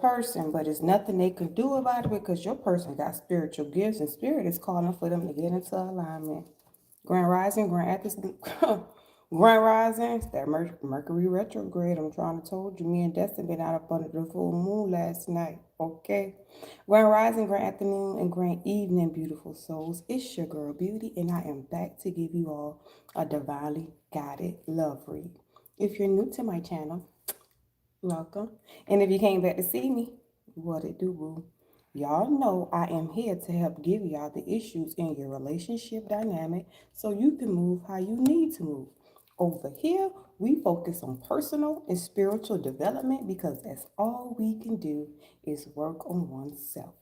person, but it's nothing they can do about it because your person got spiritual gifts and spirit is calling for them to get into alignment. Grand Rising, Grand Athens, Grand Rising, it's that Mercury retrograde. I'm trying to told you, me and Destin been out up under the full moon last night. Okay. Grand Rising, Grand Afternoon, and Grand Evening, beautiful souls. It's your girl Beauty, and I am back to give you all a divinely guided love read. If you're new to my channel, welcome. And if you came back to see me, what it do, boo? Y'all know I am here to help give y'all the issues in your relationship dynamic so you can move how you need to move. Over here, we focus on personal and spiritual development because that's all we can do is work on oneself.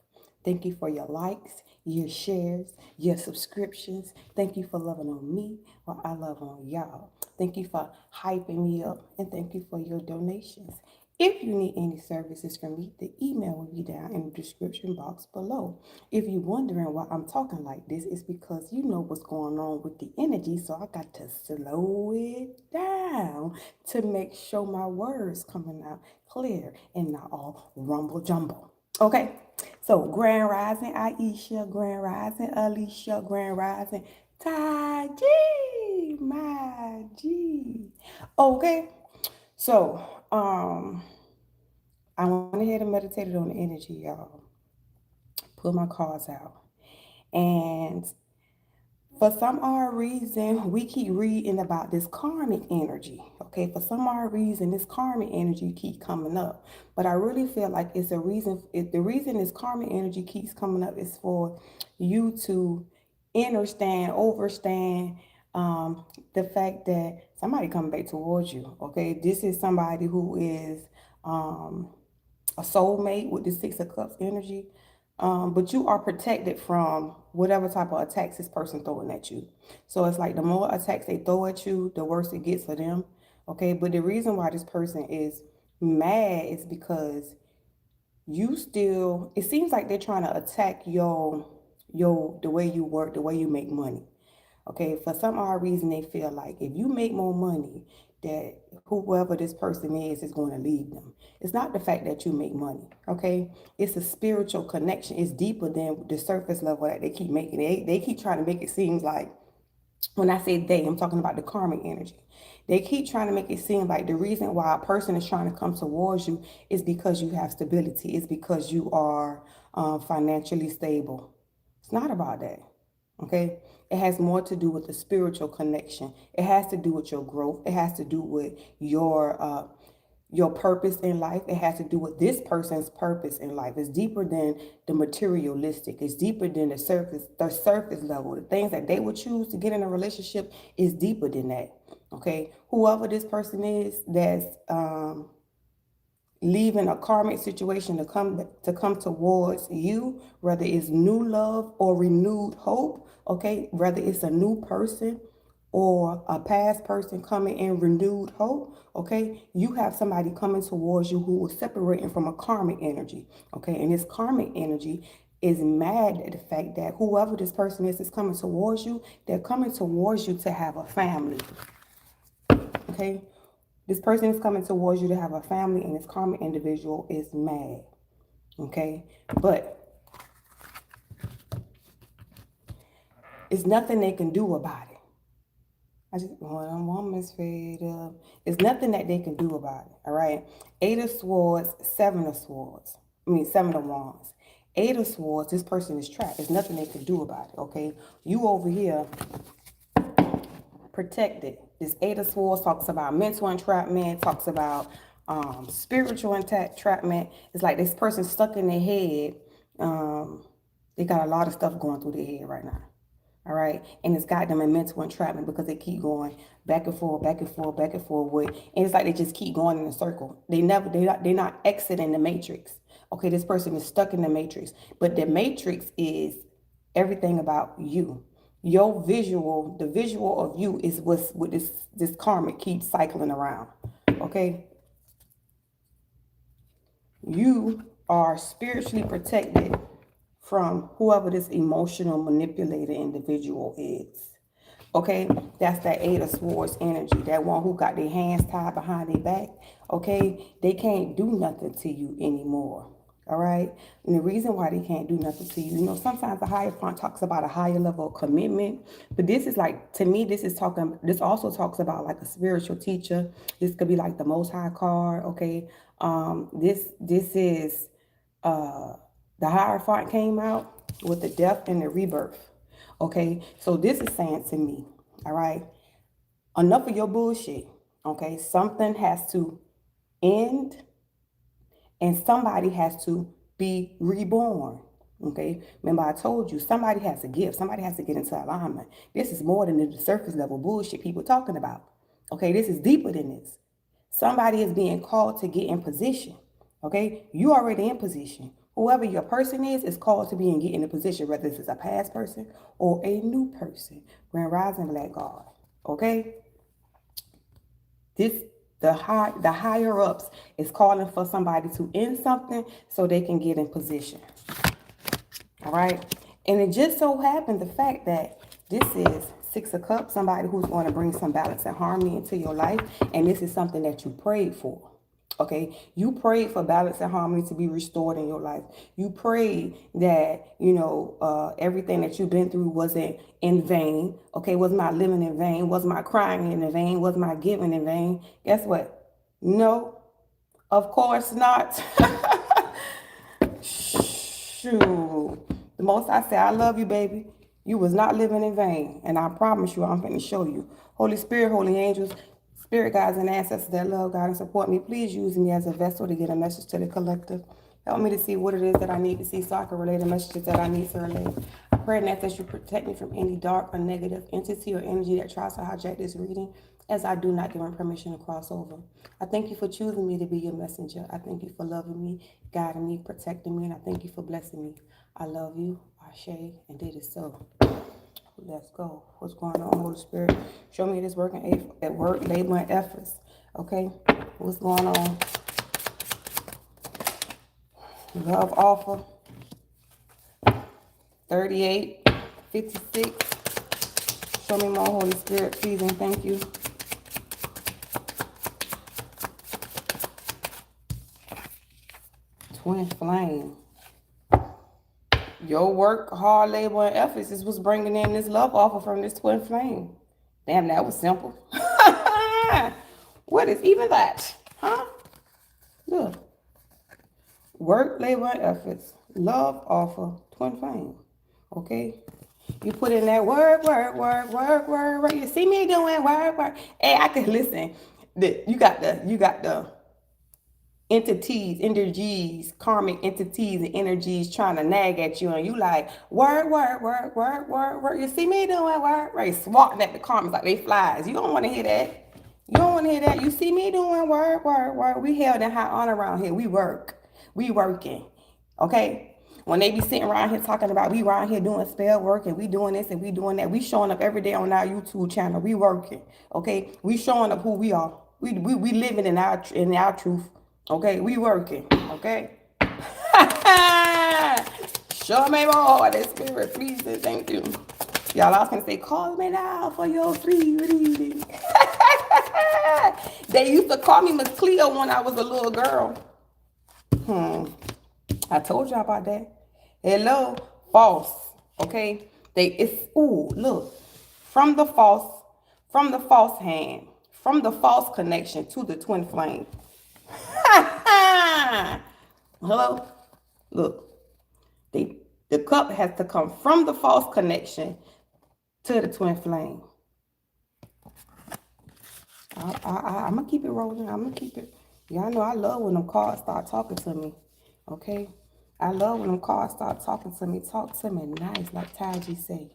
Thank you for your likes, your shares, your subscriptions. Thank you for loving on me while I love on y'all. Thank you for hyping me up, and thank you for your donations. If you need any services from me, the email will be down in the description box below. If you're wondering why I'm talking like this, it's because you know what's going on with the energy, so I got to slow it down to make sure my words coming out clear and not all rumble jumble. Okay, so Grand Rising Aisha, Grand Rising Alicia, Grand Rising Taji, my G. Okay, so I went ahead and meditated on the energy, y'all. Put my cards out. And for some odd reason, we keep reading about this karmic energy. Okay, for some odd reason, this karmic energy keep coming up. But I really feel like it's a reason. The reason this karmic energy keeps coming up is for you to understand, overstand the fact that somebody coming back towards you. Okay, this is somebody who is a soulmate with the Six of Cups energy. But you are protected from whatever type of attacks this person throwing at you. So it's like the more attacks they throw at you, the worse it gets for them. Okay, but the reason why this person is mad is because you still, it seems like they're trying to attack your the way you work, the way you make money. Okay, for some odd reason, they feel like if you make more money, that whoever this person is going to leave them. It's not the fact that you make money. Okay, it's a spiritual connection. It's deeper than the surface level that they keep making. They keep trying to make it seem like, when I say they, I'm talking about the karmic energy. They keep trying to make it seem like the reason why a person is trying to come towards you is because you have stability. It's because you are financially stable. It's not about that. Okay, it has more to do with the spiritual connection. It has to do with your growth. It has to do with your purpose in life. It has to do with this person's purpose in life. It's deeper than the materialistic. It's deeper than the surface level. The things that they would choose to get in a relationship is deeper than that. Okay, whoever this person is that's leaving a karmic situation to come towards you, whether it's new love or renewed hope. Okay, whether it's a new person or a past person coming in renewed hope. Okay, you have somebody coming towards you who is separating from a karmic energy. Okay, and this karmic energy is mad at the fact that whoever this person is coming towards you, they're coming towards you to have a family. Okay, this person is coming towards you to have a family, and this karmic individual is mad. Okay, but it's nothing they can do about it. I just want a woman's fade up. There's nothing that they can do about it. All right. Eight of Swords, Seven of Swords. Seven of Wands. Eight of Swords. This person is trapped. There's nothing they can do about it. Okay. You over here protected. This Eight of Swords talks about mental entrapment. Talks about spiritual entrapment. It's like this person stuck in their head. They got a lot of stuff going through their head right now. All right, and it's got them in mental entrapment because they keep going back and forth, back and forth, back and forth with, and it's like they just keep going in a circle. They're not exiting the matrix. Okay, this person is stuck in the matrix, but the matrix is everything about you. Your visual, the visual of you is what's what this karmic keeps cycling around. Okay, you are spiritually protected from whoever this emotional manipulator individual is. Okay, that's that Eight of Swords energy. That one who got their hands tied behind their back. Okay, they can't do nothing to you anymore. All right, and the reason why they can't do nothing to you, sometimes the higher font talks about a higher level of commitment, but this is like, to me, this also talks about like a spiritual teacher. This could be like the Most High card. Okay, this is uh the higher font came out with the death and the rebirth. Okay, so this is saying to me, all right, enough of your bullshit. Okay, something has to end and somebody has to be reborn. Okay, remember I told you somebody has to give, somebody has to get into alignment. This is more than the surface level bullshit people talking about. Okay, this is deeper than this. Somebody is being called to get in position. Okay, you already in position. Whoever your person is called to be and get in a position, whether this is a past person or a new person. Grand Rising Black God. Okay, this the higher ups is calling for somebody to end something so they can get in position. All right, and it just so happened the fact that this is Six of Cups, somebody who's going to bring some balance and harmony into your life, and this is something that you prayed for. Okay, you prayed for balance and harmony to be restored in your life. You prayed that, everything that you've been through wasn't in vain. Okay, was my living in vain? Was my crying in vain? Was my giving in vain? Guess what? No, of course not. Shoot. The most I say, I love you, baby. You was not living in vain. And I promise you, I'm going to show you. Holy Spirit, holy angels, spirit guides and ancestors that love God and support me, please use me as a vessel to get a message to the collective. Help me to see what it is that I need to see so I can relay the messages that I need to relay. I pray and ask that you protect me from any dark or negative entity or energy that tries to hijack this reading, as I do not give them permission to cross over. I thank you for choosing me to be your messenger. I thank you for loving me, guiding me, protecting me, and I thank you for blessing me. I love you, Ashe, and it is so. Let's go. What's going on, Holy Spirit? Show me this working at work, labor, and efforts. Okay? What's going on? Love offer. 38, 56. Show me more, Holy Spirit, please, and thank you. Twin flame. Your work, hard labor, and efforts is what's bringing in this love offer from this twin flame. Damn, that was simple. What is even that? Huh? Look. Work, labor, and efforts. Love offer, twin flame. Okay? You put in that work. You see me doing work. Hey, I can listen. You got the entities, energies, karmic entities and energies trying to nag at you, and you like work. You see me doing work, right? Swatting at the karmics like they flies. You don't want to hear that. You don't want to hear that. You see me doing work. We held in high honor around here. We work. We working. Okay? When they be sitting around here talking about we around here doing spell work and we doing this and we doing that, we showing up every day on our YouTube channel. We working. Okay? We showing up who we are. We living in our truth. Okay, we working, okay? Show me more, the spirit, please, and thank you. Y'all, I was gonna say, call me now for your free reading. They used to call me Miss Cleo when I was a little girl. I told y'all about that. Hello, false, okay? Look, from the false hand, from the false connection to the twin flame. Hello? Look, the cup has to come from the false connection to the twin flame. I'm going to keep it rolling. I'm going to keep it. Y'all know I love when them cards start talking to me. Okay? I love when them cards start talking to me. Talk to me nice, like Taji say.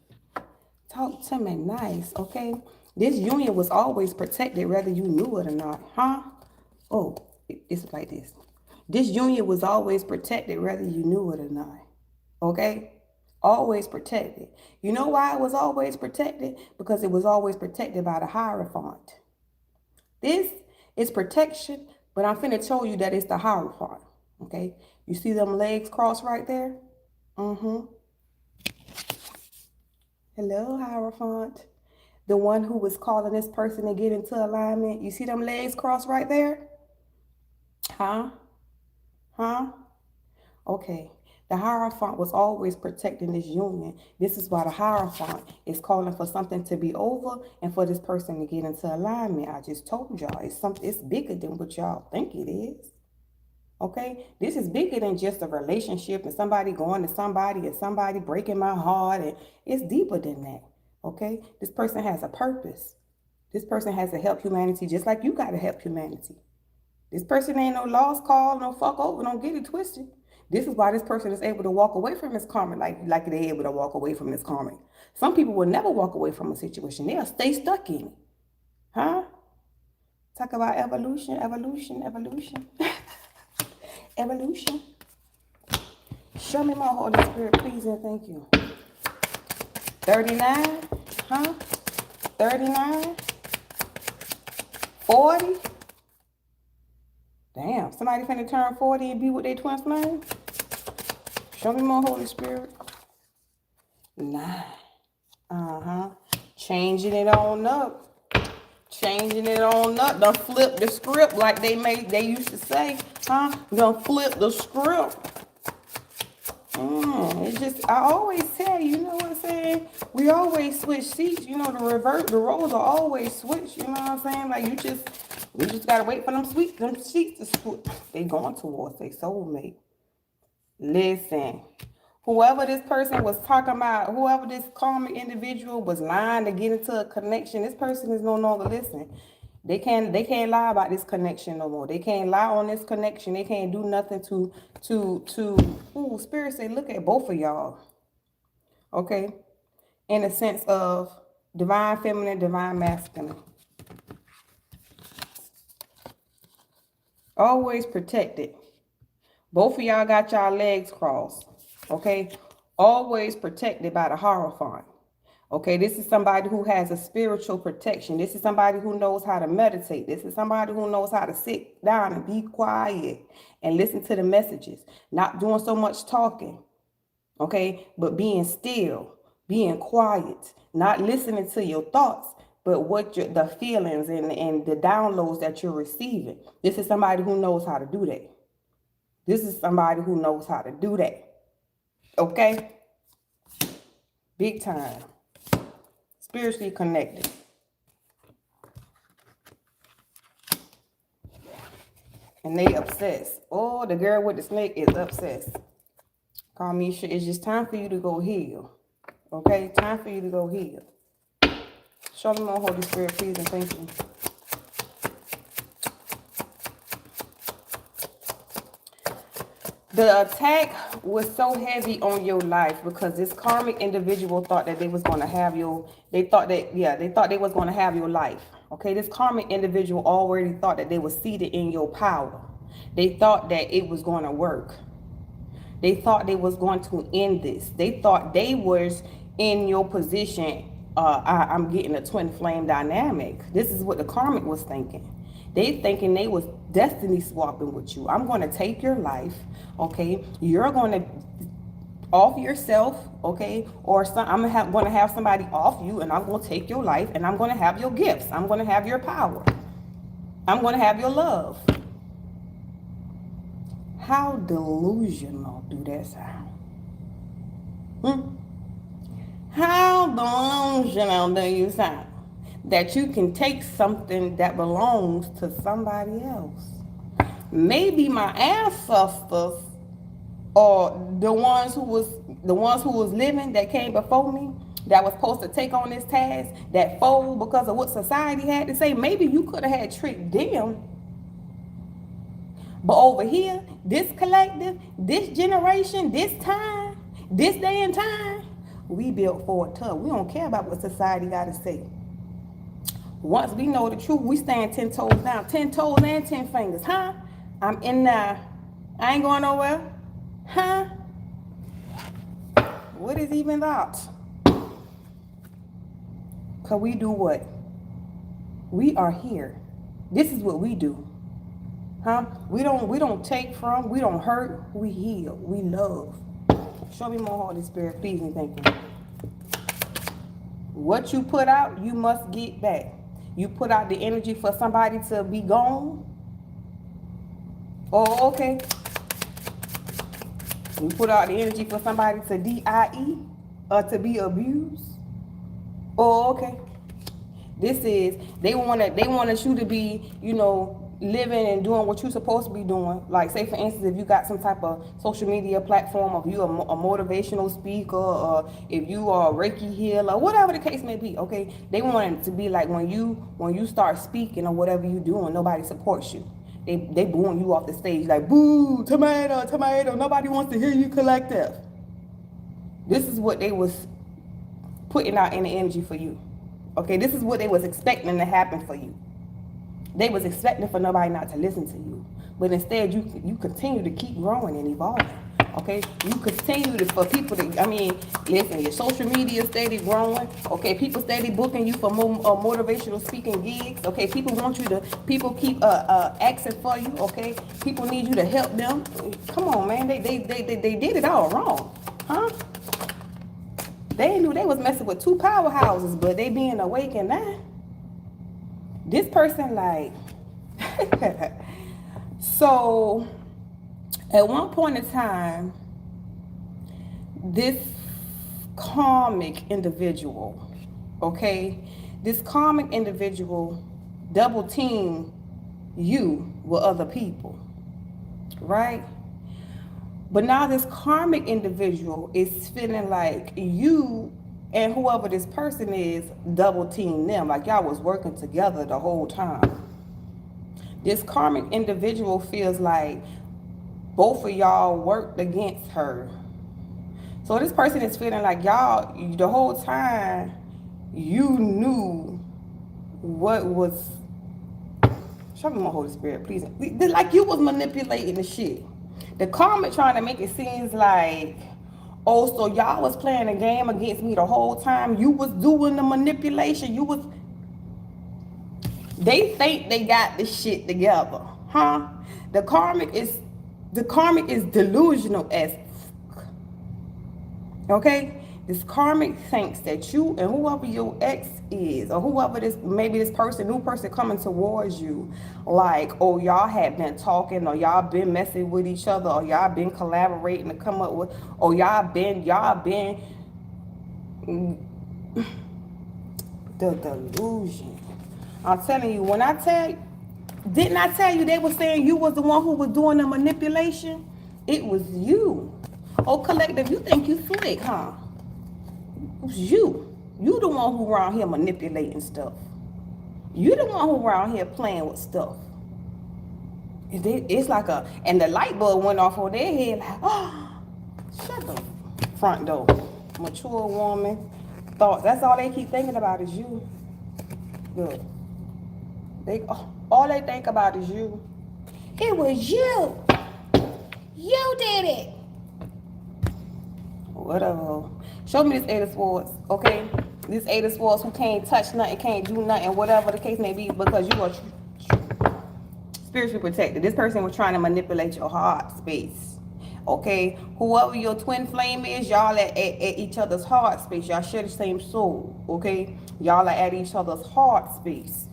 Talk to me nice, okay? This union was always protected, whether you knew it or not. Huh? Oh, it's like this. This union was always protected, whether you knew it or not. Okay? Always protected. You know why it was always protected? Because it was always protected by the Hierophant. This is protection, but I'm finna tell you that it's the Hierophant. Okay? You see them legs crossed right there? Mm-hmm. Hello, Hierophant. The one who was calling this person to get into alignment. You see them legs crossed right there? Huh? Huh? Okay. The Hierophant was always protecting this union. This is why the Hierophant is calling for something to be over and for this person to get into alignment. I just told y'all it's bigger than what y'all think it is. Okay, this is bigger than just a relationship and somebody going to somebody and somebody breaking my heart, and it's deeper than that. Okay, this person has a purpose. This person has to help humanity just like you got to help humanity. This person ain't no lost call, no fuck over, don't get it twisted. This is why this person is able to walk away from this karmic like they're able to walk away from this karmic. Some people will never walk away from a situation. They'll stay stuck in it. Huh? Talk about evolution, evolution, evolution. Evolution. Show me more, Holy Spirit, please and thank you. 39, huh? 39, 40. Damn, somebody finna turn 40 and be with their twin flame? Show me more, Holy Spirit. 9. Changing it on up. Changing it on up. Done flip the script like they used to say. Huh? Done flip the script. It's just, I always tell you, you know what I'm saying? We always switch seats. You know, the roles are always switched. You know what I'm saying? Like we just gotta wait for them seats to switch. They going towards their soulmate. Listen. Whoever this person was talking about, whoever this karmic individual was lying to get into a connection, this person is no longer listening. They can't lie about this connection no more. They can't lie on this connection. They can't do nothing to Spirit say, look at both of y'all. Okay? In the sense of divine feminine, divine masculine. Always protected. Both of y'all got y'all legs crossed. Okay? Always protected by the Hierophant. Okay, this is somebody who has a spiritual protection. This is somebody who knows how to meditate. This is somebody who knows how to sit down and be quiet and listen to the messages. Not doing so much talking. Okay, but being still, being quiet, not listening to your thoughts, but the feelings and the downloads that you're receiving. This is somebody who knows how to do that. This is somebody who knows how to do that. Okay? Big time. Spiritually connected. And they obsessed. Oh, the girl with the snake is obsessed. Karmisha, it's just time for you to go heal. Okay? Time for you to go heal. Show me more, Holy Spirit, please, and thank you. The attack was so heavy on your life because this karmic individual thought that they was going to have they thought they was going to have your life. Okay, this karmic individual already thought that they were seated in your power. They thought that it was going to work. They thought they was going to end this. They thought they was in your position. I'm getting a twin flame dynamic. This is what the karmic was thinking. They thinking they was destiny swapping with you. I'm going to take your life, okay? You're going to off yourself, okay? Or I'm going to have somebody off you, and I'm going to take your life, and I'm going to have your gifts. I'm going to have your power. I'm going to have your love. How delusional do that sound? How delusional do you sound? That you can take something that belongs to somebody else. Maybe my ancestors or the ones who was living that came before me that was supposed to take on this task that fold because of what society had to say. Maybe you could have had tricked them. But over here, this collective, this generation, this time, this day and time, we built for it tough. We don't care about what society got to say. Once we know the truth, we stand 10 toes down. 10 toes and 10 fingers. Huh? I'm in there. I ain't going nowhere. Huh? What is even that? Because we do what? We are here. This is what we do. Huh? We don't take from, we don't hurt, we heal, we love. Show me more, Holy Spirit, please and thank you. What you put out, you must get back. You put out the energy for somebody to be gone. Oh, okay. You put out the energy for somebody to die or to be abused. Oh, okay. This is they wanted you to be, living and doing what you're supposed to be doing. Like, say for instance, if you got some type of social media platform, or if you a motivational speaker, or if you are a Reiki healer, whatever the case may be. Okay, they want it to be like when you start speaking or whatever you doing, nobody supports you. They booing you off the stage like, boo, tomato, tomato. Nobody wants to hear you collective. This is what they was putting out in the energy for you. Okay, this is what they was expecting to happen for you. They was expecting for nobody not to listen to you. But instead, you continue to keep growing and evolving. Okay, you continue for people to, listen, your social media steady growing. Okay, people steady booking you for more motivational speaking gigs. Okay, people keep asking for you. Okay, people need you to help them. Come on, man, they did it all wrong, huh? They knew they was messing with two powerhouses, but they being awakened now. This person, like, so at one point in time, this karmic individual, okay, this karmic individual double team you with other people, right? But now this karmic individual is feeling like you and whoever this person is double team them, like y'all was working together the whole time. This karmic individual feels like both of y'all worked against her. So this person is feeling like y'all, the whole time, you knew what was, show me my Holy Spirit, please. Like you was manipulating the shit. The karmic trying to make it seem like, oh, so y'all was playing a game against me the whole time. You was doing the manipulation. They think they got this shit together, huh? The karmic is delusional as fuck. Okay? This karmic thinks that you and whoever your ex is, or whoever this person, new person coming towards you, like, oh, y'all had been talking, or y'all been messing with each other, or y'all been collaborating to come up with, or y'all been the delusion. I'm telling you, didn't I tell you they were saying you was the one who was doing the manipulation? It was you. Oh, collective, you think you slick, huh? It was you. You the one who around here manipulating stuff. You the one who around here playing with stuff. It's like and the light bulb went off on their head like, oh, shut the front door. Mature woman thoughts. That's all they keep thinking about is you. Good. All they think about is you. It was you. You did it. Whatever. Show me this Eight of Swords, okay? This Eight of Swords who can't touch nothing, can't do nothing, whatever the case may be, because you are spiritually protected. This person was trying to manipulate your heart space, okay? Whoever your twin flame is, y'all at each other's heart space. Y'all share the same soul, okay? Y'all are at each other's heart space.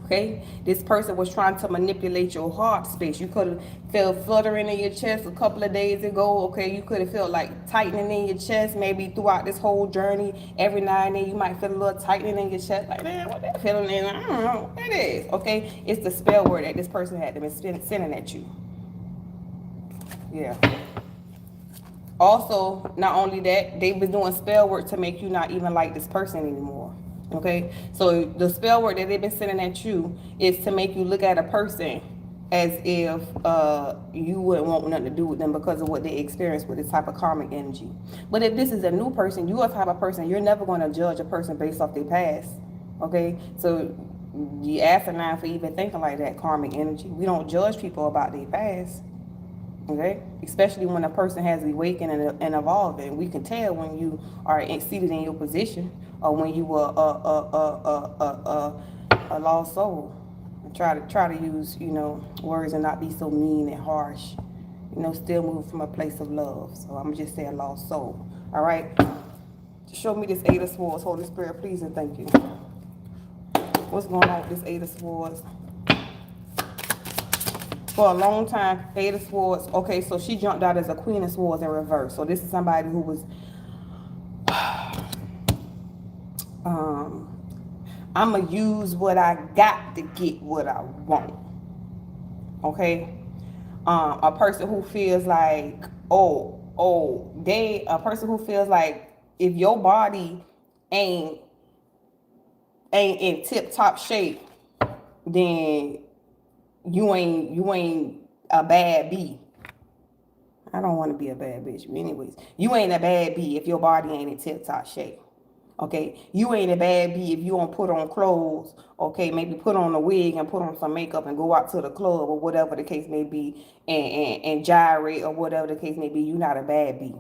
Okay, this person was trying to manipulate your heart space. You could have felt fluttering in your chest a couple of days ago. Okay, you could have felt like tightening in your chest maybe throughout this whole journey. Every now and then you might feel a little tightening in your chest, like, man, what that feeling is? I don't know what it is. Okay, it's the spell word that this person had to be sending at you. Yeah. Also, not only that, they've been doing spell work to make you not even like this person anymore. Okay, so the spell word that they've been sending at you is to make you look at a person as if you wouldn't want nothing to do with them because of what they experienced with this type of karmic energy. But if this is a new person, you are the type of person, you're never going to judge a person based off their past. Okay, so you asinine for even thinking like that, karmic energy. We don't judge people about their past. Okay, especially when a person has awakened and evolved, we can tell when you are seated in your position or when you were a lost soul. And try to use words and not be so mean and harsh. Still move from a place of love. So I'm just saying lost soul. All right. Show me this Eight of Swords, Holy Spirit, please and thank you. What's going on with this Eight of Swords? For a long time, Eight of Swords. Okay, so she jumped out as a Queen of Swords in reverse. So this is somebody who was, I'm going to use what I got to get what I want. Okay? A person who feels like, a person who feels like if your body ain't in tip top shape, then you ain't a bad bee. I don't want to be a bad bitch, but anyways, you ain't a bad bee if your body ain't in tip top shape. Okay, you ain't a bad bee if you don't put on clothes. Okay, maybe put on a wig and put on some makeup and go out to the club or whatever the case may be, and gyrate or whatever the case may be. You're not a bad bee.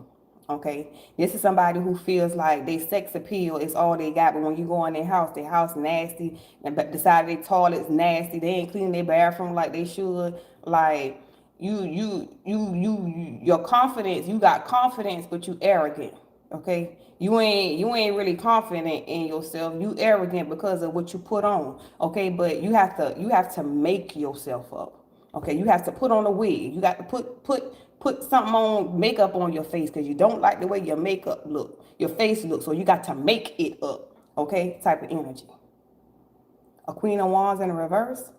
Okay, this is somebody who feels like they sex appeal is all they got, but when you go in their house nasty, and decide their toilet's nasty, they ain't cleaning their bathroom like they should. Like your confidence, you got confidence, but you arrogant. Okay, you ain't really confident in yourself. You arrogant because of what you put on. Okay, but you have to make yourself up. Okay, you have to put on a wig. You got to put something on, makeup on your face because you don't like the way your makeup look, your face looks. So you got to make it up. Okay, type of energy. A Queen of Wands in reverse.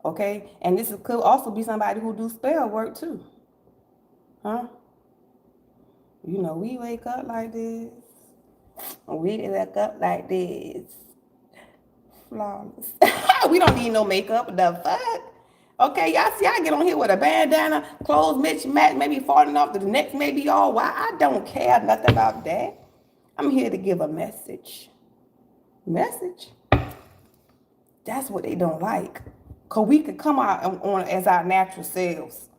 Okay, and this could also be somebody who do spell work too. Huh? You know, we wake up like this. We wake up like this. Flawless. We don't need no makeup. The fuck? Okay, y'all see I get on here with a bandana, clothes match, maybe falling off, the neck may be all white. I don't care nothing about that. I'm here to give a message. Message? That's what they don't like. Because we could come out on as our natural selves.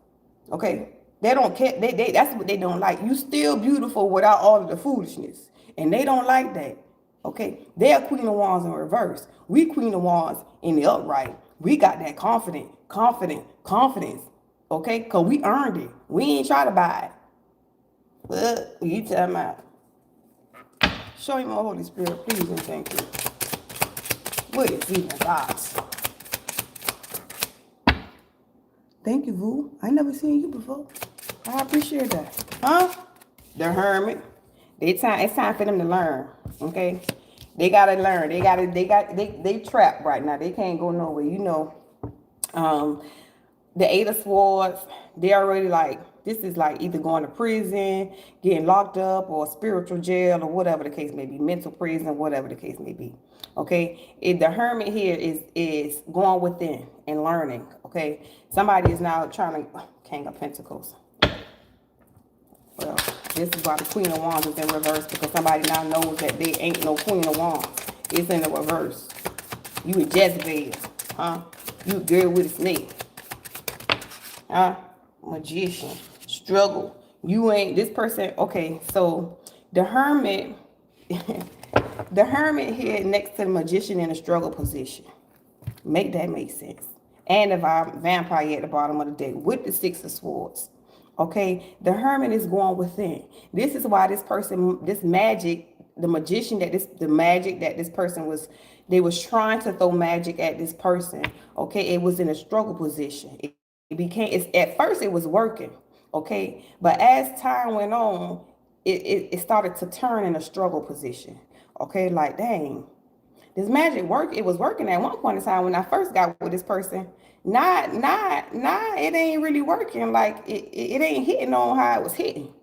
Okay? They don't care. That's what they don't like. You still beautiful without all of the foolishness. And they don't like that. Okay? They're Queen of Wands in reverse. We Queen of Wands in the upright. We got that confidence. Okay? Because we earned it. We ain't try to buy it. But you tell me out. Show me more Holy Spirit, please and thank you. What is even that? Thank you, Vu. I never seen you before. I appreciate that. Huh? The Hermit. It's time for them to learn. Okay? They gotta learn. They trapped right now. They can't go nowhere. You know. The Eight of Swords, they already like, this is like either going to prison, getting locked up, or spiritual jail, or whatever the case may be, mental prison, whatever the case may be. Okay, the Hermit here is going within and learning. Okay, somebody is now trying to, King of Pentacles. Well, this is why the Queen of Wands is in reverse, because somebody now knows that they ain't no Queen of Wands. It's in the reverse. You a Jezebel, huh? You a girl with a snake. Huh? Magician. Struggle. You ain't this person. Okay, so the Hermit, the Hermit here next to the Magician in a struggle position. Make that make sense. And the Vampire at the bottom of the deck with the Six of Swords. Okay, the Hermit is going within. This is why this person, this magic, the magician the magic that this person was, they was trying to throw magic at this person. Okay, it was in a struggle position. At first it was working. Okay, but as time went on, it started to turn in a struggle position. Okay, like dang, this magic work. It was working at one point in time when I first got with this person. It ain't really working. Like it ain't hitting on how it was hitting.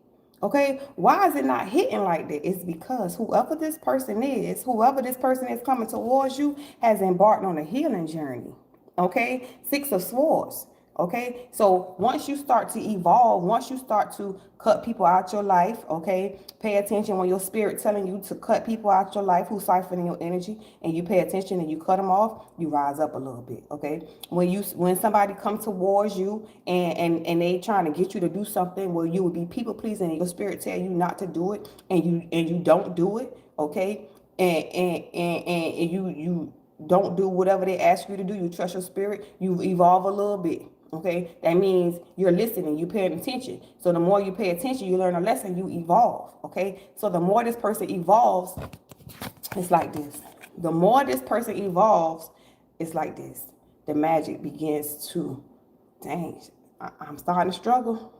Okay, why is it not hitting like that? It's because whoever this person is coming towards you, has embarked on a healing journey. Okay, Six of Swords. Okay, so once you start to evolve, once you start to cut people out your life, okay, pay attention when your spirit telling you to cut people out your life who's siphoning your energy, and you pay attention and you cut them off, you rise up a little bit. Okay, when somebody comes towards you and they trying to get you to do something where you would be people pleasing and your spirit tell you not to do it, and you don't do it. Okay, and you don't do whatever they ask you to do, you trust your spirit, you evolve a little bit. Okay, that means you're listening, you're paying attention. So the more you pay attention, you learn a lesson, you evolve. Okay, so the more this person evolves, it's like this. The more this person evolves, it's like this. The magic begins to, dang, I'm starting to struggle.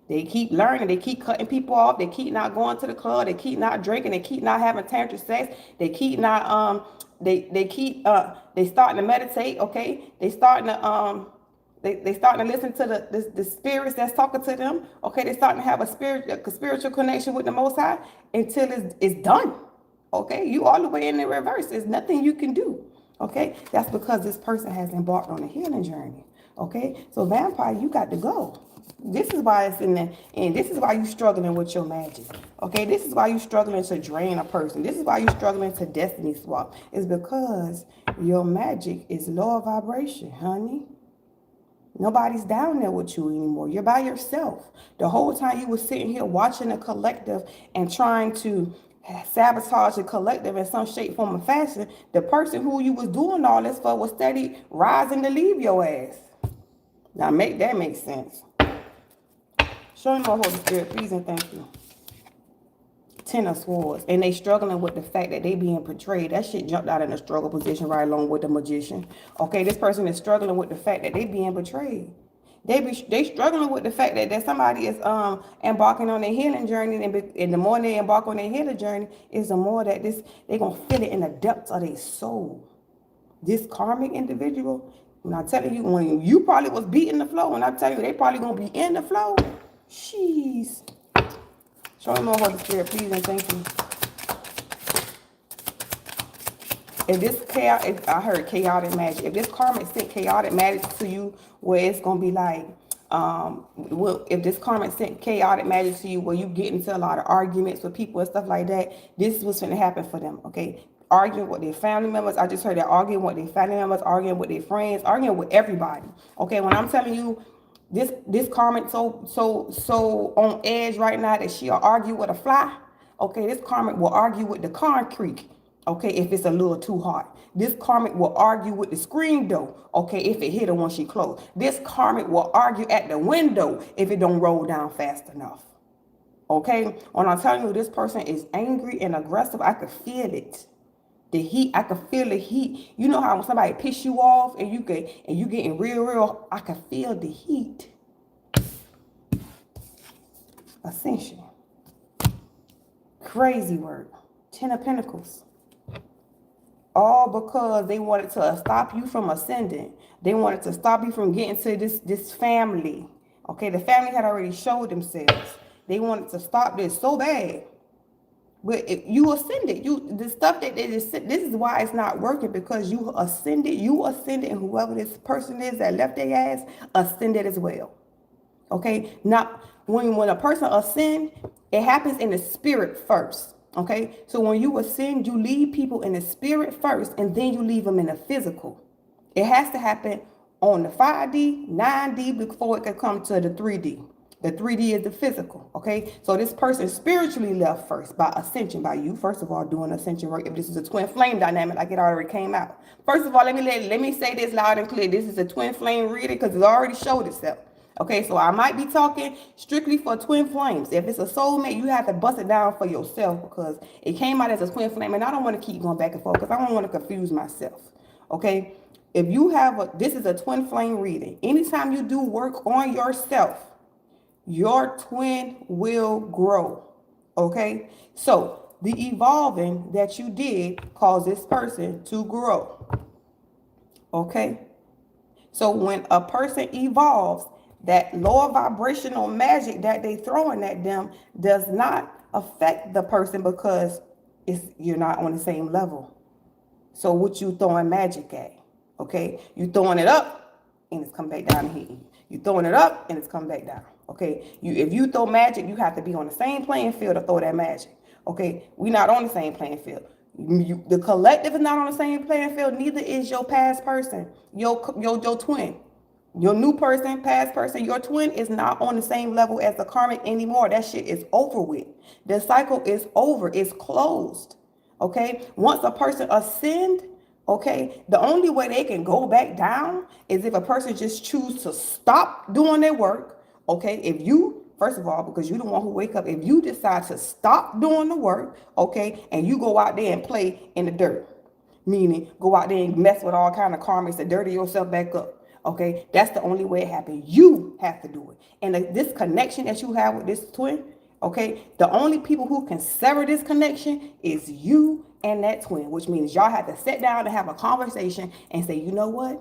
They keep learning. They keep cutting people off. They keep not going to the club. They keep not drinking. They keep not having tantric sex. They keep not they starting to meditate. Okay, they starting to listen to the spirits that's talking to them. Okay, they starting to have a spiritual connection with the Most High until it's done. Okay, you all the way in the reverse. There's nothing you can do. Okay, that's because this person has embarked on a healing journey. Okay, so vampire, you got to go. This is why it's in there, and this is why you're struggling with your magic. Okay, this is why you're struggling to drain a person. This is why you're struggling to destiny swap. It's because your magic is lower vibration, honey. Nobody's down there with you anymore. You're by yourself. The whole time you were sitting here watching the collective and trying to sabotage the collective in some shape, form, or fashion, the person who you was doing all this for was steady rising to leave your ass. Now make that make sense. Show me more, Holy Spirit, please and thank you. Ten of Swords. And they struggling with the fact that they being portrayed. That shit jumped out in a struggle position right along with the Magician. Okay, this person is struggling with the fact that they being betrayed. They struggling with the fact that somebody is embarking on their healing journey, and the more they embark on their healing journey, is the more that they gonna feel it in the depths of their soul. This karmic individual, when I tell you, when you probably was beating the flow, when I tell you they probably gonna be in the flow, jeez. Show me more, Holy Spirit, please and thank you. If this chaos, I heard chaotic magic. If this karmic sent chaotic magic to you, where it's gonna be like, if this karmic sent chaotic magic to you, where you get into a lot of arguments with people and stuff like that, this is what's gonna happen for them. Okay, arguing with their family members. I just heard they're arguing with their family members, arguing with their friends, arguing with everybody. Okay, when I'm telling you, this karmic so on edge right now that she'll argue with a fly. Okay, this karmic will argue with the concrete. Okay, if it's a little too hot. This karmic will argue with the screen door. Okay, if it hit her when she closed. This karmic will argue at the window if it don't roll down fast enough. Okay, when I'm telling you this person is angry and aggressive, I could feel it. The heat, I can feel the heat. You know how when somebody piss you off and you getting real, I can feel the heat. Ascension. Crazy work. Ten of Pentacles. All because they wanted to stop you from ascending. They wanted to stop you from getting to this family. Okay, the family had already showed themselves. They wanted to stop this so bad. But if you ascended, the stuff that they just said, this is why it's not working, because you ascended, and whoever this person is that left their ass ascended as well. Okay, not when a person ascend, it happens in the spirit first. Okay, so when you ascend, you leave people in the spirit first, and then you leave them in the physical. It has to happen on the 5D, 9D before it can come to the 3D. The 3D is the physical, okay? So this person spiritually left first by ascension, by you, first of all, doing ascension work. If this is a twin flame dynamic, like it already came out. First of all, let me say this loud and clear. This is a twin flame reading because it already showed itself. Okay, so I might be talking strictly for twin flames. If it's a soulmate, you have to bust it down for yourself because it came out as a twin flame, and I don't want to keep going back and forth because I don't want to confuse myself. Okay, if you have this is a twin flame reading. Anytime you do work on yourself, your twin will grow. Okay, so the evolving that you did caused this person to grow. Okay, so when a person evolves, that lower vibrational magic that they throwing at them does not affect the person because you're not on the same level. So what you throwing magic at? Okay, you throwing it up and it's come back down and hitting you. You throwing it up and it's come back down. Okay, if you throw magic, you have to be on the same playing field to throw that magic. Okay, we're not on the same playing field. The collective is not on the same playing field. Neither is your past person, your twin. Your new person, past person, your twin is not on the same level as the karmic anymore. That shit is over with. The cycle is over. It's closed. Okay? Once a person ascend, Okay, the only way they can go back down is if a person just choose to stop doing their work. Okay, if you, first of all, because you the one who wake up, if you decide to stop doing the work, okay, and you go out there and play in the dirt, meaning go out there and mess with all kind of karmics to dirty yourself back up. Okay, that's the only way it happens. You have to do it, and this connection that you have with this twin, okay, the only people who can sever this connection is you and that twin, which means y'all have to sit down and have a conversation and say, you know what?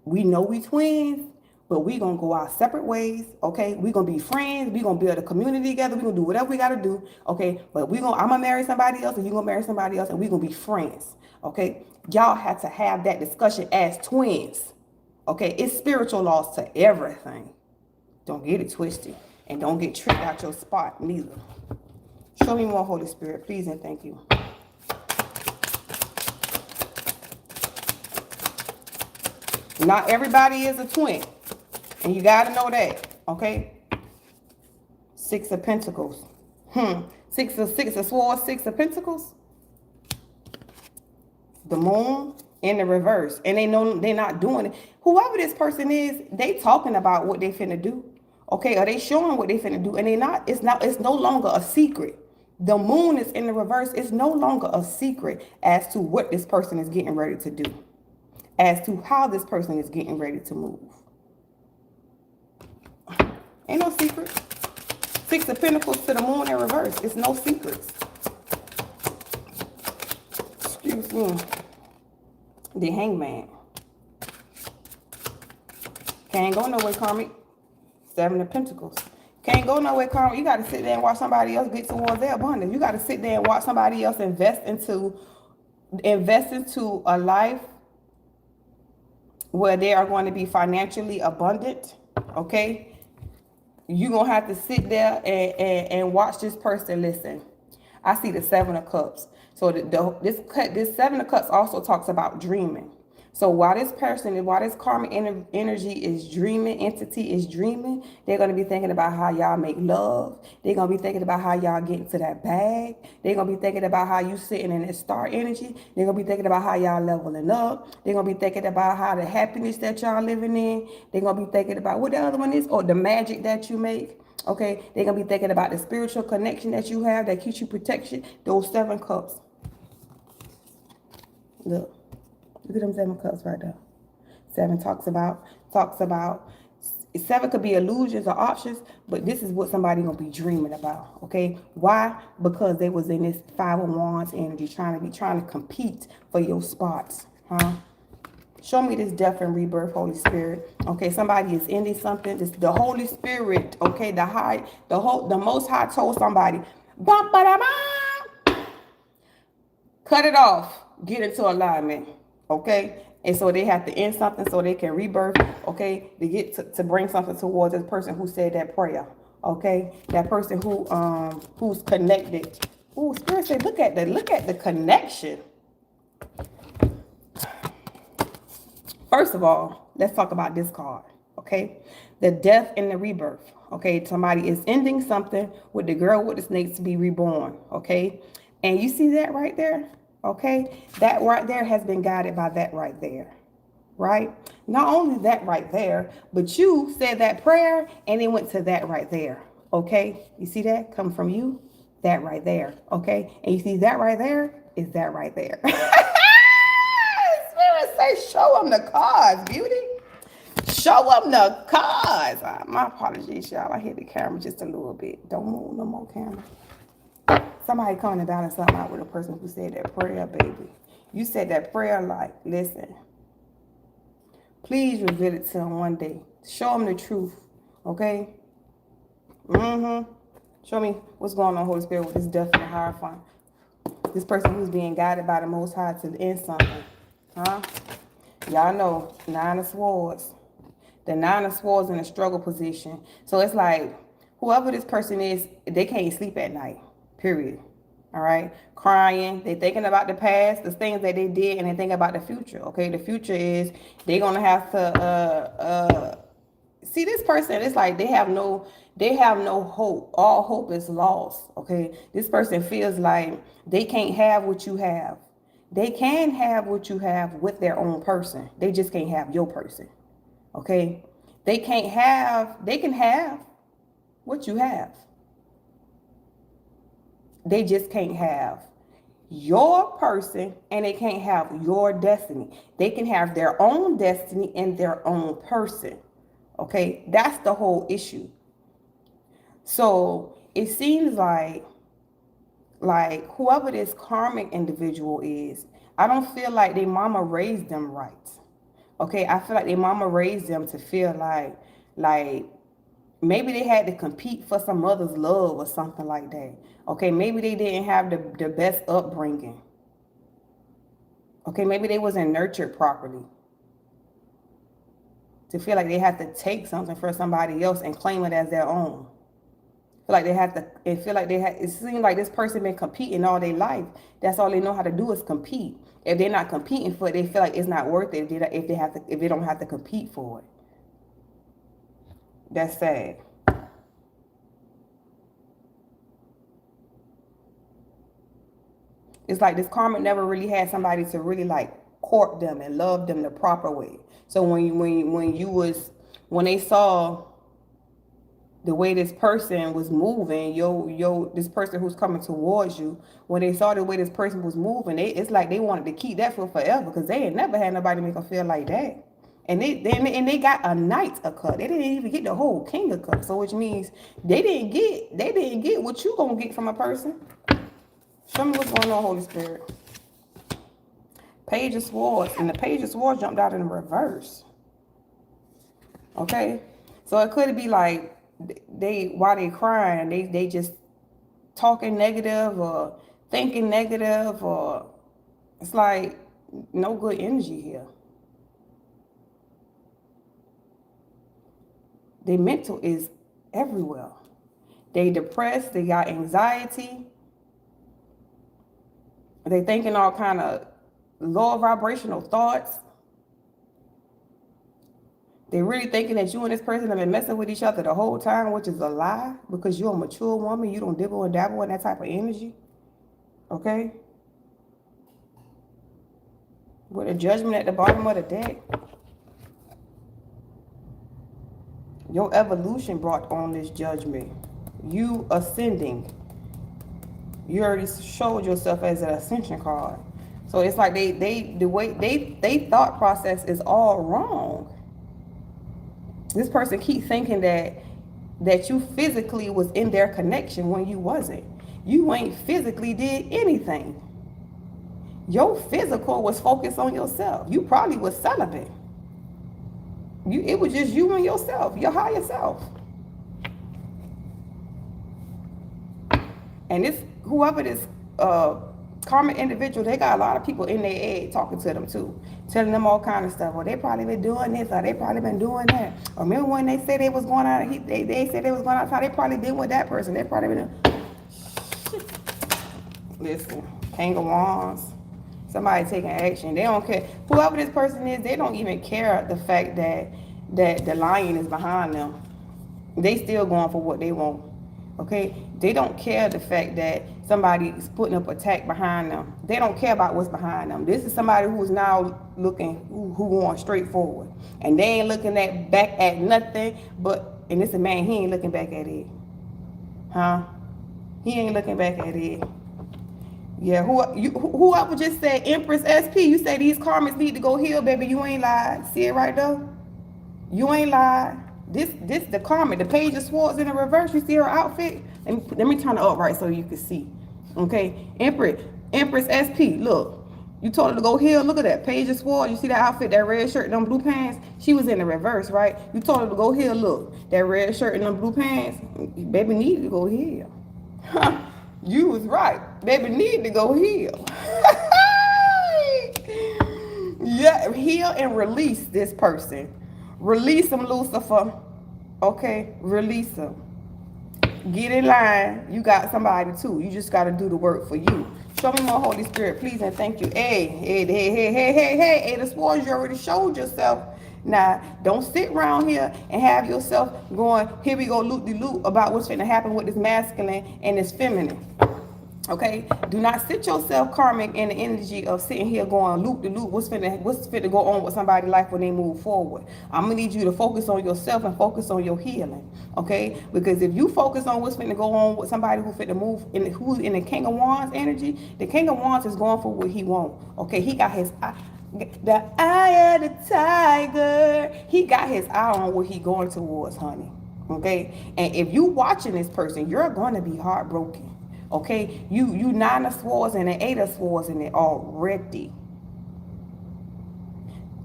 We know we twins, but we gonna go our separate ways, okay? We gonna be friends. We gonna build a community together. We gonna do whatever we gotta do, okay? But I'm gonna marry somebody else, and you gonna marry somebody else, and we gonna be friends, okay? Y'all have to have that discussion as twins, okay? It's spiritual laws to everything. Don't get it twisted, and don't get tricked out your spot neither. Show me more, Holy Spirit, please and thank you. Not everybody is a twin, and you got to know that, okay? Six of Pentacles. Six of Swords, Six of Pentacles. The Moon in the reverse, and they know they're not doing it. Whoever this person is, they talking about what they finna do, okay? Are they showing what they finna do? And they not. It's no longer a secret. The Moon is in the reverse. It's no longer a secret as to what this person is getting ready to do, as to how this person is getting ready to move. Ain't no secret. Six of Pentacles to the Moon in reverse. It's no secrets. Excuse me. The Hangman. Can't go nowhere, Karmic. Seven of Pentacles. Can't go nowhere, Karmic. You got to sit there and watch somebody else get towards their abundance. You got to sit there and watch somebody else invest into a life where they are going to be financially abundant, okay? You're going to have to sit there and watch this person. Listen, I see the Seven of Cups. So this Seven of Cups also talks about dreaming. So while this karmic energy is dreaming, entity is dreaming, they're going to be thinking about how y'all make love. They're going to be thinking about how y'all get into that bag. They're going to be thinking about how you sitting in that star energy. They're going to be thinking about how y'all leveling up. They're going to be thinking about how the happiness that y'all living in. They're going to be thinking about what the other one is, or the magic that you make. Okay, they're going to be thinking about the spiritual connection that you have that keeps you protection. Those Seven Cups. Look at them Seven Cups right there. Seven talks about, seven could be illusions or options, but this is what somebody gonna be dreaming about, okay? Why? Because they was in this Five of Wands energy, trying to compete for your spots, huh? Show me this death and rebirth, Holy Spirit. Okay, somebody is ending something. This the Holy Spirit, okay, the Most High told somebody, bum, ba, da, ba. Cut it off, get into alignment. Okay, and so they have to end something so they can rebirth. Okay, to get to bring something towards this person who said that prayer. Okay, that person who's connected. Oh, Spirit said, look at the connection. First of all, let's talk about this card. Okay, the death and the rebirth. Okay, somebody is ending something with the girl with the snakes to be reborn. Okay, and you see that right there. Okay, that right there has been guided by that right there, right? Not only that right there, but you said that prayer and it went to that right there. Okay, you see that come from you, that right there. Okay, and you see that right there is that right there. Spirit say, show them the cards, beauty. Show them the cards. My apologies, y'all. I hit the camera just a little bit. Don't move no more, camera. Somebody coming to balance something out with a person who said that prayer, baby. You said that prayer like, listen, please reveal it to them one day. Show them the truth, okay? Show me what's going on, Holy Spirit, with this death and the Hierophant. This person who's being guided by the Most High to end something, huh? Y'all know, Nine of Swords. The Nine of Swords in a struggle position. So it's like, whoever this person is, they can't sleep at night. Period. All right, crying. They thinking about the past, the things that they did, and they think about the future. Okay, the future is they're gonna have to see this person. It's like they have no hope. All hope is lost. Okay, this person feels like they can't have what you have. They can have what you have with their own person. They just can't have your person. Okay? They can have what you have. They just can't have your person, and they can't have your destiny. They can have their own destiny and their own person. Okay? That's the whole issue. So it seems like whoever this karmic individual is, I don't feel like their mama raised them right. Okay, I feel like their mama raised them to feel like maybe they had to compete for some mother's love or something like that. Okay, maybe they didn't have the best upbringing. Okay, maybe they wasn't nurtured properly. To feel like they had to take something for somebody else and claim it as their own. Like they have to, it feel like they had, it seems like this person been competing all their life. That's all they know how to do is compete. If they're not competing for it, they feel like it's not worth it if they don't have to compete for it. That's sad. It's like this karmic never really had somebody to really like court them and love them the proper way. So when they saw the way this person was moving, this person who's coming towards you, when they saw the way this person was moving, it's like they wanted to keep that for forever because they ain't never had nobody make them feel like that. And they got a knight a cut. They didn't even get the whole king a cut. So which means they didn't get what you gonna get from a person. Show me what's going on, Holy Spirit. Page of Swords, and the Page of Swords jumped out in reverse. Okay, so it could be like while they crying, they just talking negative or thinking negative, or it's like no good energy here. Their mental is everywhere. They depressed, they got anxiety. They thinking all kind of low vibrational thoughts. They really thinking that you and this person have been messing with each other the whole time, which is a lie, because you're a mature woman. You don't dibble and dabble in that type of energy. Okay? With a judgment at the bottom of the deck. Your evolution brought on this judgment. You ascending. You already showed yourself as an ascension card. So it's like the way they thought process is all wrong. This person keep thinking that you physically was in their connection when you wasn't. You ain't physically did anything. Your physical was focused on yourself. You probably was celibate. It was just you and yourself, your higher self. And whoever this karmic individual, they got a lot of people in their head talking to them too, telling them all kind of stuff. Or they probably been doing this, or they probably been doing that. Or remember when they said they was going out, they said they was going outside, they probably been with that person. They probably been listen, King of Wands. Somebody taking action. They don't care. Whoever this person is, they don't even care the fact that the lion is behind them. They still going for what they want. Okay? They don't care the fact that somebody is putting up attack behind them. They don't care about what's behind them. This is somebody who is now looking, who going straight forward. And they ain't looking back at nothing but, and this a man, he ain't looking back at it. Huh? He ain't looking back at it. Yeah, whoever just said Empress SP, you say these karmics need to go heal, baby. You ain't lied. See it right there? You ain't lied. This the karmic, the Page of Swords in the reverse. You see her outfit? Let me turn it up right so you can see. Okay, Empress SP. Look, you told her to go heal. Look at that Page of Swords. You see that outfit, that red shirt, and them blue pants. She was in the reverse, right? You told her to go heal. Look, that red shirt and them blue pants. Baby needed to go heal. You was right. Baby need to go heal. Yeah, heal and release this person. Release them, Lucifer. Okay, release them. Get in line. You got somebody too. You just got to do the work for you. Show me more, Holy Spirit, please and thank you. Hey, the swords, you already showed yourself. Now, don't sit around here and have yourself going, here we go loop-de-loop about what's going to happen with this masculine and this feminine. Okay, do not sit yourself karmic in the energy of sitting here going loop to loop. What's finna go on with somebody's life when they move forward? I'm gonna need you to focus on yourself and focus on your healing. Okay, because if you focus on what's finna go on with somebody who finna move in who's in the King of Wands energy, the King of Wands is going for what he wants. Okay, he got his the eye of the tiger. He got his eye on what he going towards, honey. Okay, and if you watching this person, you're gonna be heartbroken. Okay, you 9 of swords and an 8 of swords in it already.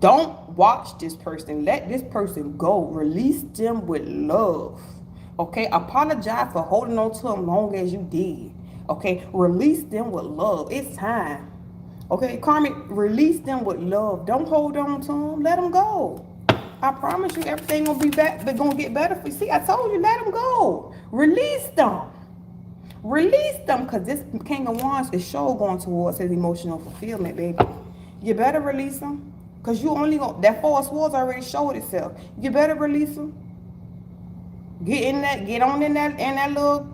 Don't watch this person. Let this person go. Release them with love. Okay, apologize for holding on to them long as you did. Okay, release them with love. It's time. Okay, Karmic, release them with love. Don't hold on to them. Let them go. I promise you, everything gonna be back. They're gonna get better for you. See, I told you, let them go. Release them. Release them, because this King of Wands is sure going towards his emotional fulfillment, baby. You better release them, because you only going that 4 of swords already showed itself. You better release them. Get on in that little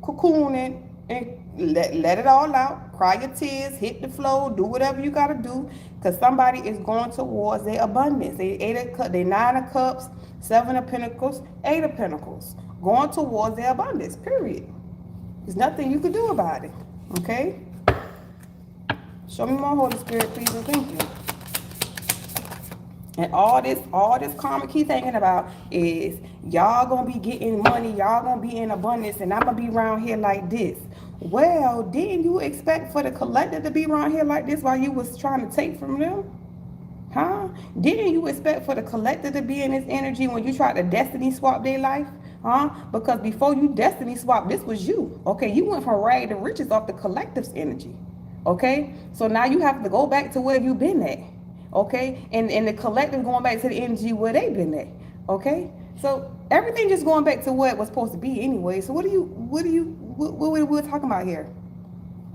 cocoon and let it all out. Cry your tears, hit the floor, do whatever you gotta do, because somebody is going towards their abundance. They 9 of cups, 7 of pentacles, 8 of pentacles, going towards their abundance. Period. There's nothing you can do about it. Okay? Show me more, Holy Spirit, please, and thank you. And all this karma keep thinking about is y'all gonna be getting money, y'all gonna be in abundance, and I'm gonna be around here like this. Well, didn't you expect for the collective to be around here like this while you was trying to take from them? Huh? Didn't you expect for the collective to be in this energy when you tried to destiny swap their life? Huh? Because before you destiny swap, this was you. Okay, you went from ragged to riches off the collective's energy. Okay, so now you have to go back to where you've been at. Okay, and the collective going back to the energy where they've been at. Okay, so everything just going back to what it was supposed to be anyway. So what we're talking about here?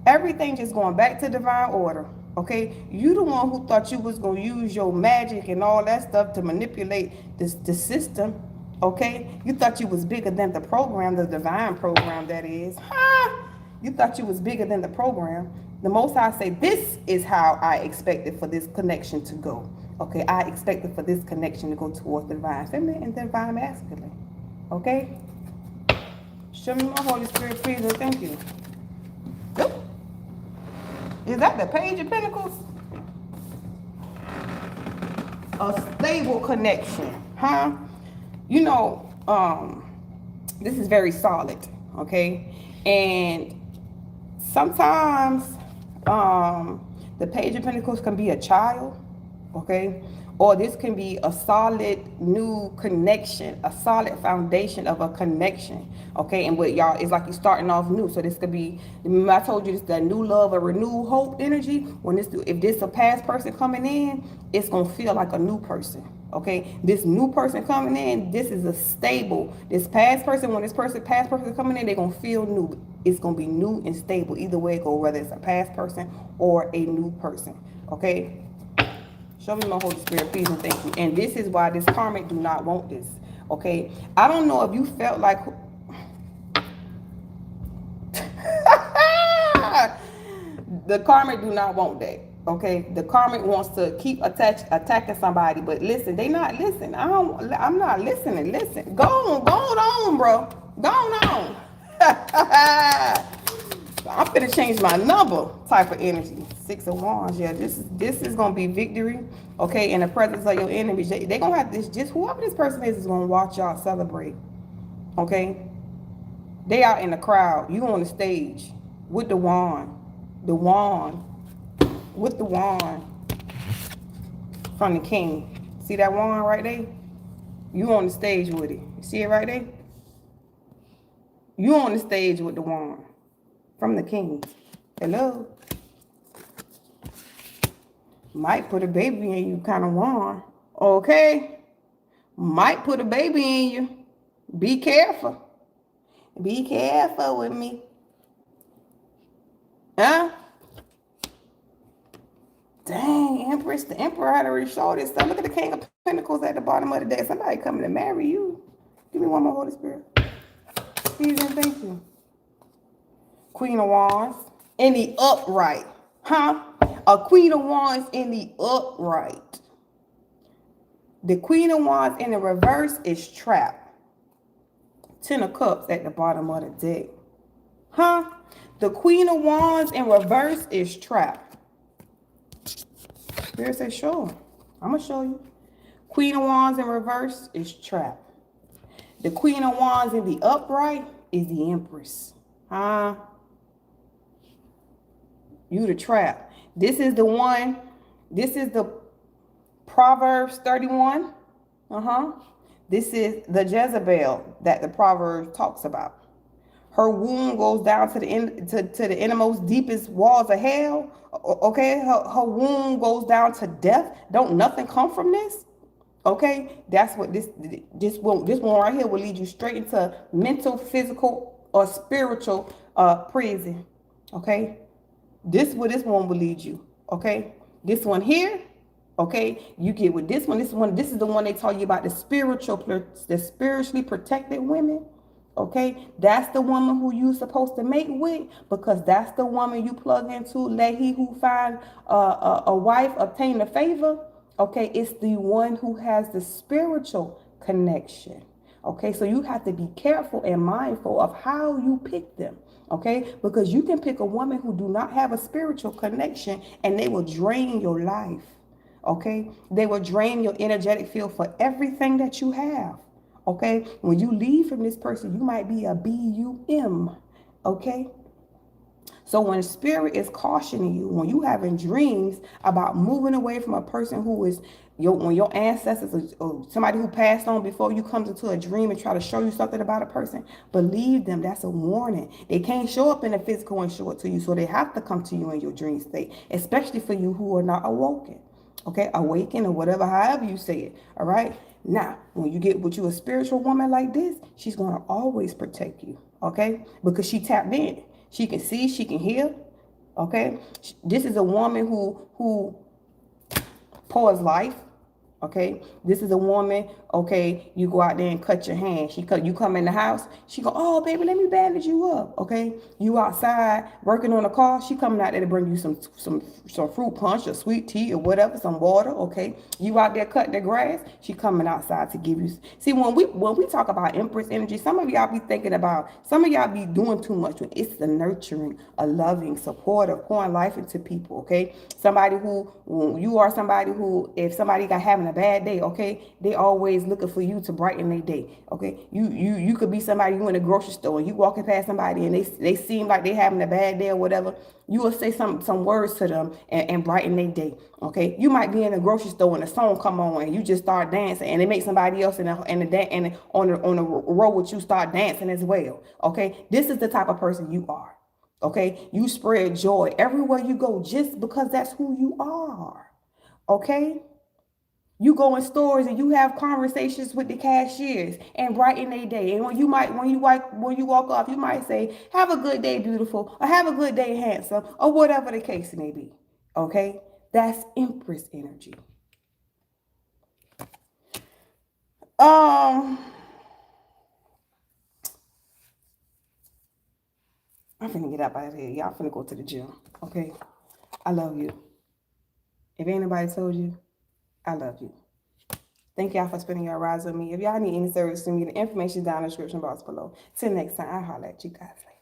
Everything just going back to divine order. Okay, you the one who thought you was gonna use your magic and all that stuff to manipulate the system. Okay, you thought you was bigger than the program, the divine program that is. You thought you was bigger than the program. The Most High say, this is how I expected for this connection to go. Okay, I expected for this connection to go towards the divine feminine and the divine masculine. Okay, show me my Holy Spirit, please, and thank you. Yep. Is that the Page of Pentacles? A stable connection, huh? You know, this is very solid, okay? And sometimes the Page of Pentacles can be a child, okay? Or this can be a solid new connection, a solid foundation of a connection, okay? And what y'all, it's like you're starting off new. So this could be, remember I told you this, that new love, a renewed hope energy. When this, if this a past person coming in, it's gonna feel like a new person, okay? This new person coming in, this is a stable. This past person, when this past person coming in, they're gonna feel new. It's gonna be new and stable. Either way it go, whether it's a past person or a new person, okay? Show me my Holy Spirit, please, and thank you. And this is why this karmic do not want this. Okay, I don't know if you felt like the karmic do not want that. Okay, the karmic wants to keep attacking somebody, but listen, they not listening. I'm not listening. Listen, go on, bro. Go on. I'm gonna change my number type of energy. 6 of Wands. Yeah, this is gonna be victory. Okay, in the presence of your enemies, they gonna have this. Just whoever this person is gonna watch y'all celebrate. Okay, they out in the crowd. You on the stage with the wand, with the wand from the king. See that wand right there? You on the stage with it. See it right there? You on the stage with the wand from the king. Hello. Might put a baby in you, kind of wand. Okay. Might put a baby in you. Be careful. Be careful with me. Huh? Dang, Empress, the Emperor had already showed this stuff. Look at the King of Pentacles at the bottom of the deck. Somebody coming to marry you. Give me one more, Holy Spirit. Please and thank you. Queen of Wands. In the upright. Huh? A Queen of Wands in the upright. The Queen of Wands in the reverse is trapped. Ten of Cups at the bottom of the deck. Huh? The Queen of Wands in reverse is trapped. Spirit says, sure. I'm going to show you. Queen of Wands in reverse is trapped. The Queen of Wands in the upright is the Empress. Huh? You the trap. This is the one. This is the Proverbs 31. This is the Jezebel that the Proverbs talks about. Her wound goes down to the innermost, deepest walls of hell. Okay, her wound goes down to death. Don't nothing come from this. Okay, that's what this one right here will lead you straight into mental, physical, or spiritual prison. Okay, this one will lead you. Okay, this one here. Okay, you get with this one. This is the one they tell you about the spiritually protected women. Okay, that's the woman who you're supposed to mate with, because that's the woman you plug into. Let he who find a wife obtain a favor. Okay, it's the one who has the spiritual connection. Okay, so you have to be careful and mindful of how you pick them. Okay, because you can pick a woman who do not have a spiritual connection and they will drain your life. Okay, they will drain your energetic field for everything that you have. Okay, when you leave from this person, you might be a BUM. Okay, so when spirit is cautioning you, when you having dreams about moving away from a person who is when your ancestors or somebody who passed on before you comes into a dream and try to show you something about a person, believe them. That's a warning. They can't show up in the physical and show it to you, so they have to come to you in your dream state, especially for you who are not awoken. Okay, awaken or whatever, however you say it. All right. Now, when you get with you a spiritual woman like this, she's gonna always protect you. Okay, because she tapped in. She can see, she can hear. Okay, this is a woman who pours life. Okay, this is a woman. Okay, you go out there and cut your hand. You come in the house. She go, oh baby, let me bandage you up. Okay, you outside working on a car. She coming out there to bring you some fruit punch or sweet tea or whatever, some water. Okay, you out there cutting the grass. She coming outside to give you. See, when we talk about Empress energy, some of y'all be thinking about, some of y'all be doing too much. It's the nurturing, a loving, supportive, pouring life into people. Okay, somebody who you are somebody who, if somebody got having a bad day, okay, they always looking for you to brighten their day. Okay, you could be somebody, you in a grocery store and you walking past somebody and they seem like they having a bad day or whatever. You will say some words to them and brighten their day. Okay, you might be in a grocery store and a song come on and you just start dancing and it makes somebody else on the row with you start dancing as well. Okay, this is the type of person you are. Okay, you spread joy everywhere you go just because that's who you are. Okay, you go in stores and you have conversations with the cashiers and brighten their day. And when you walk off, you might say, "Have a good day, beautiful," or "Have a good day, handsome," or whatever the case may be. Okay, that's Empress energy. I'm finna get up out of here. Y'all finna go to the gym. Okay, I love you. If ain't nobody told you, I love you. Thank y'all for spending your rides with me. If y'all need any service from me, the information down in the description box below. Till next time, I'll holler at you guys later.